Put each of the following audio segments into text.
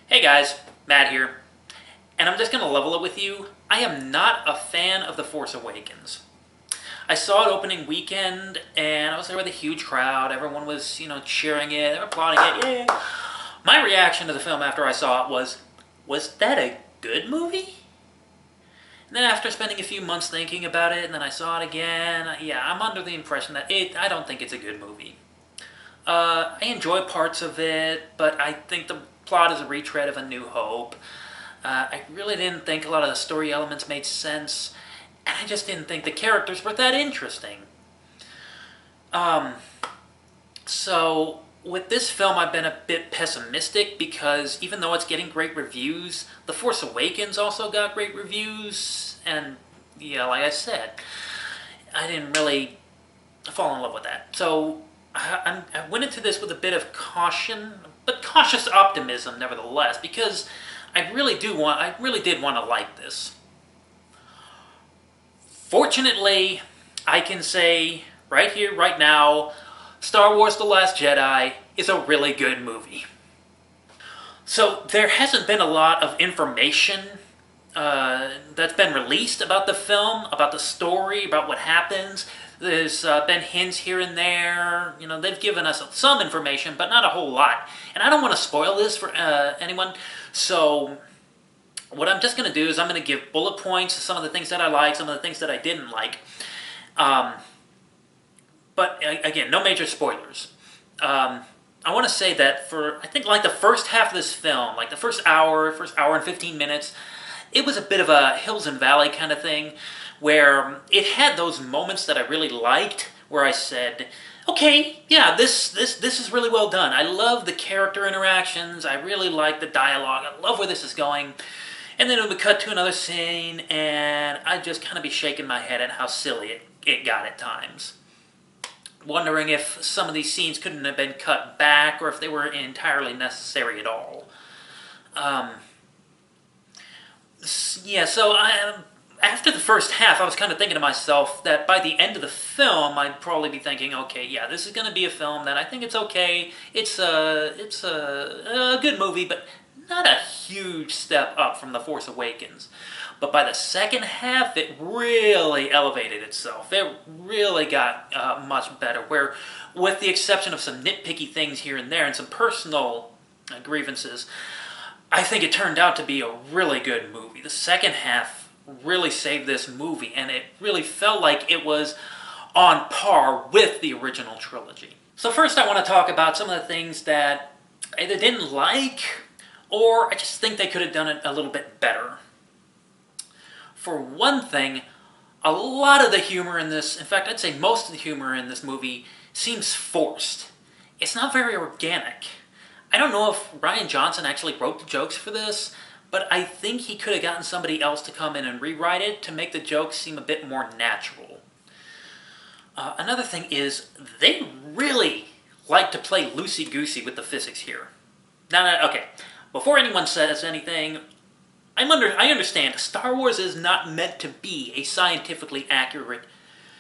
Hey guys, Matt here, and I'm just going to level it with you. I am not a fan of The Force Awakens. I saw it opening weekend, and I was there with a huge crowd. Everyone was, cheering it, they were applauding it, yay! My reaction to the film after I saw it was that a good movie? And then after spending a few months thinking about it, and then I saw it again, yeah, I'm under the impression that I don't think it's a good movie. I enjoy parts of it, but I think the plot is a retread of A New Hope. I really didn't think a lot of the story elements made sense, and I just didn't think the characters were that interesting. So with this film, I've been a bit pessimistic because even though it's getting great reviews, The Force Awakens also got great reviews, and yeah, like I said, I didn't really fall in love with that. So I went into this with a bit of caution, but cautious optimism nevertheless, because I really did want to like this. Fortunately, I can say right here, right now, Star Wars: The Last Jedi is a really good movie. So there hasn't been a lot of information that's been released about the film, about the story, about what happens. There's been hints here and there. They've given us some information, but not a whole lot. And I don't want to spoil this for anyone. So what I'm just going to do is I'm going to give bullet points to some of the things that I like, some of the things that I didn't like. But again, no major spoilers. I want to say that for, I think, like the first half of this film, like the first hour and 15 minutes, it was a bit of a hills and valley kind of thing, where it had those moments that I really liked, where I said, okay, yeah, this is really well done. I love the character interactions. I really like the dialogue. I love where this is going. And then it would cut to another scene, and I'd just kind of be shaking my head at how silly it got at times. Wondering if some of these scenes couldn't have been cut back, or if they were entirely necessary at all. Yeah, so after the first half, I was kind of thinking to myself that by the end of the film, I'd probably be thinking, okay, yeah, this is going to be a film that I think it's okay. It's a good movie, but not a huge step up from The Force Awakens. But by the second half, it really elevated itself. It really got much better, where, with the exception of some nitpicky things here and there and some personal grievances, I think it turned out to be a really good movie. The second half really saved this movie, and it really felt like it was on par with the original trilogy. So first I want to talk about some of the things that I either didn't like, or I just think they could have done it a little bit better. For one thing, a lot of the humor in this, in fact, I'd say most of the humor in this movie seems forced. It's not very organic. I don't know if Rian Johnson actually wrote the jokes for this, but I think he could have gotten somebody else to come in and rewrite it to make the jokes seem a bit more natural. Another thing is, they really like to play loosey-goosey with the physics here. Now, okay, before anyone says anything, I understand Star Wars is not meant to be a scientifically accurate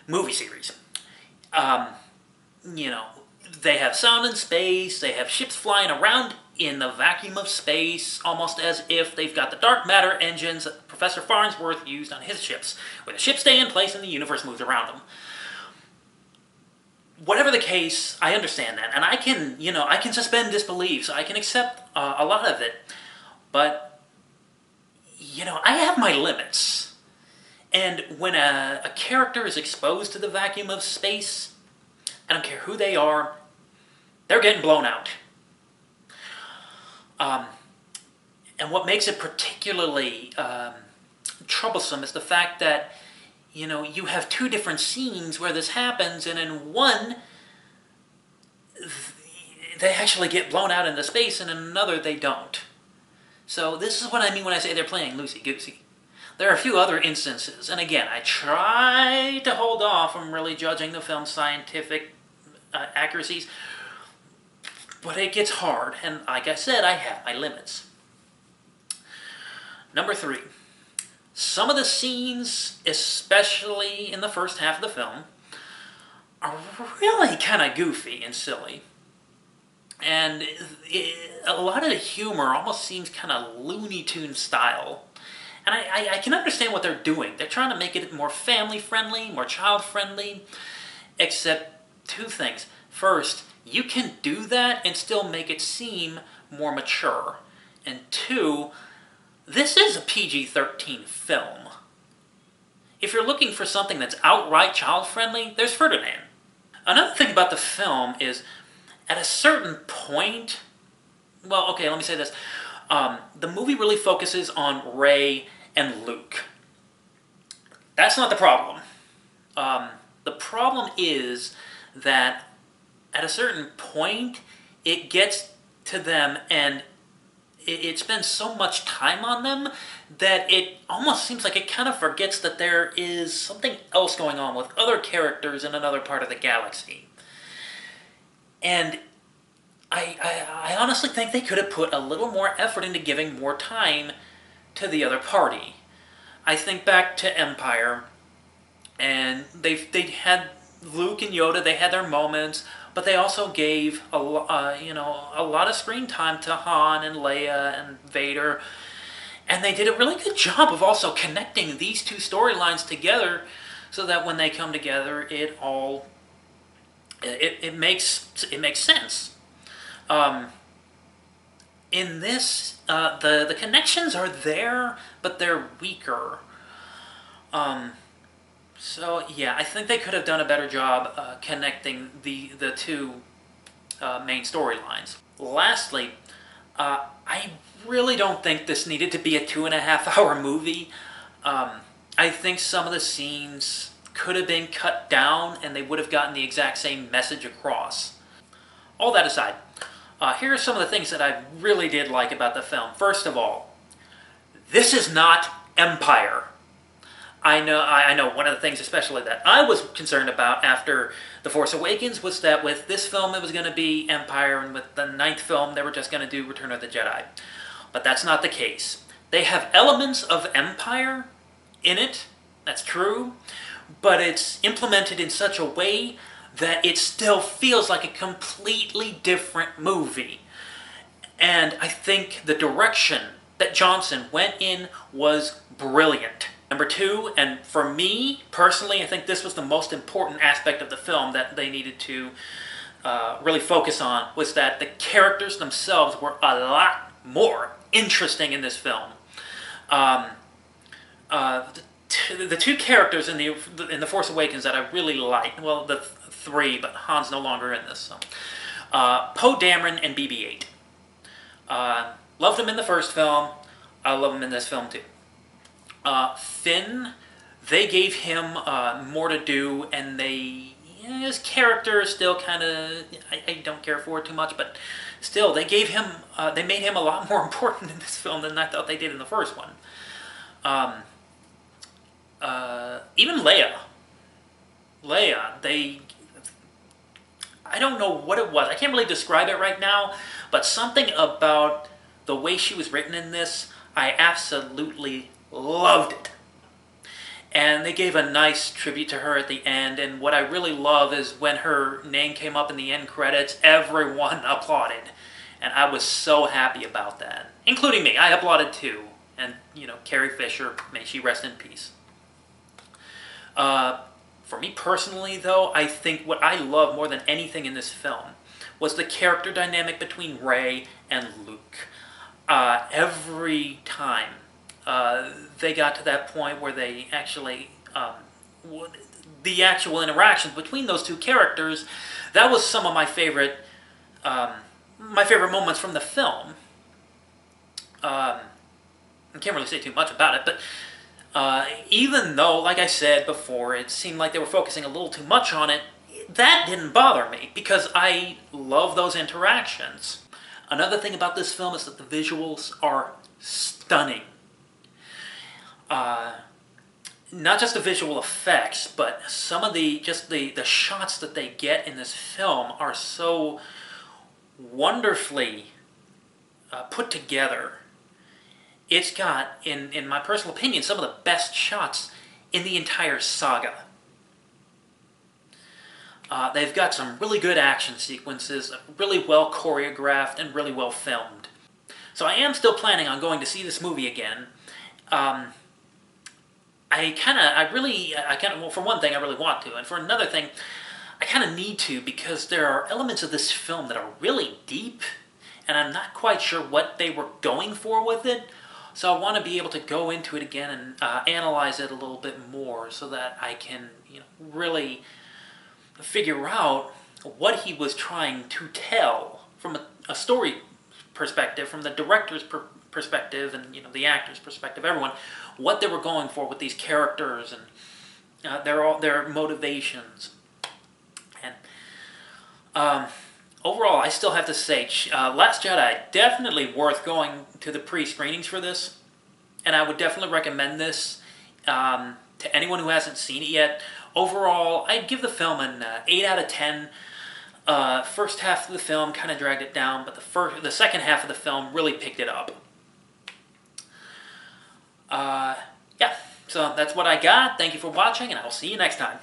movie series. They have sound in space, they have ships flying around in the vacuum of space, almost as if they've got the dark matter engines that Professor Farnsworth used on his ships, where the ships stay in place and the universe moves around them. Whatever the case, I understand that, and I can suspend disbelief, so I can accept a lot of it, but I have my limits. And when a character is exposed to the vacuum of space, I don't care who they are, they're getting blown out. And what makes it particularly troublesome is the fact that, you have two different scenes where this happens, and in one, they actually get blown out into space, and in another, they don't. So this is what I mean when I say they're playing loosey-goosey. There are a few other instances, and again, I try to hold off from really judging the film's scientific accuracies, but it gets hard, and like I said, I have my limits. Number 3. Some of the scenes, especially in the first half of the film, are really kind of goofy and silly. And a lot of the humor almost seems kind of Looney Tunes style. And I can understand what they're doing. They're trying to make it more family-friendly, more child-friendly, except two things. First, you can do that and still make it seem more mature. And two, this is a PG-13 film. If you're looking for something that's outright child-friendly, there's Ferdinand. Another thing about the film is, at a certain point, well, okay, let me say this. The movie really focuses on Rey and Luke. That's not the problem. The problem is that at a certain point, it gets to them and it spends so much time on them that it almost seems like it kind of forgets that there is something else going on with other characters in another part of the galaxy. And I honestly think they could have put a little more effort into giving more time to the other party. I think back to Empire, and they had Luke and Yoda. They had their moments, but they also gave a lot of screen time to Han and Leia and Vader, and they did a really good job of also connecting these two storylines together, so that when they come together, it makes sense. In this, the connections are there, but they're weaker. So yeah, I think they could have done a better job connecting the two main storylines. Lastly, I really don't think this needed to be a 2.5-hour movie. I think some of the scenes could have been cut down and they would have gotten the exact same message across. All that aside, here are some of the things that I really did like about the film. First of all, this is not Empire. I know one of the things especially that I was concerned about after The Force Awakens was that with this film it was going to be Empire, and with the 9th film they were just going to do Return of the Jedi. But that's not the case. They have elements of Empire in it, that's true, but it's implemented in such a way that it still feels like a completely different movie. And I think the direction that Johnson went in was brilliant. Number two, and for me personally, I think this was the most important aspect of the film that they needed to really focus on, was that the characters themselves were a lot more interesting in this film. The two characters in the Force Awakens that I really liked, well, the three, but Han's no longer in this. So. Poe Dameron and BB-8. Loved him in the first film. I love him in this film too. Finn, they gave him more to do, and his character is still kind of, I don't care for it too much, but still, they gave him, they made him a lot more important in this film than I thought they did in the first one. Even Leia, I don't know what it was. I can't really describe it right now, but something about the way she was written in this, I absolutely loved it. And they gave a nice tribute to her at the end, and what I really love is when her name came up in the end credits, everyone applauded. And I was so happy about that. Including me. I applauded too. And, Carrie Fisher, may she rest in peace. For me personally, though, I think what I love more than anything in this film was the character dynamic between Rey and Luke. Every time they got to that point where they actually, the actual interactions between those two characters, that was some of my favorite moments from the film. I can't really say too much about it, but even though, like I said before, it seemed like they were focusing a little too much on it, that didn't bother me, because I love those interactions. Another thing about this film is that the visuals are stunning. Not just the visual effects, but some of the shots that they get in this film are so wonderfully put together. It's got, in my personal opinion, some of the best shots in the entire saga. They've got some really good action sequences, really well choreographed, and really well filmed. So I am still planning on going to see this movie again. Well, for one thing, I really want to, and for another thing, I kind of need to, because there are elements of this film that are really deep, and I'm not quite sure what they were going for with it. So I want to be able to go into it again and analyze it a little bit more, so that I can, really figure out what he was trying to tell from a story perspective, from the director's perspective, and the actor's perspective, everyone, what they were going for with these characters and their motivations. And overall, I still have to say, Last Jedi, definitely worth going to the pre-screenings for this, and I would definitely recommend this to anyone who hasn't seen it yet. Overall, I'd give the film an 8 out of 10. First half of the film kind of dragged it down, but the second half of the film really picked it up. Yeah, so that's what I got. Thank you for watching, and I will see you next time.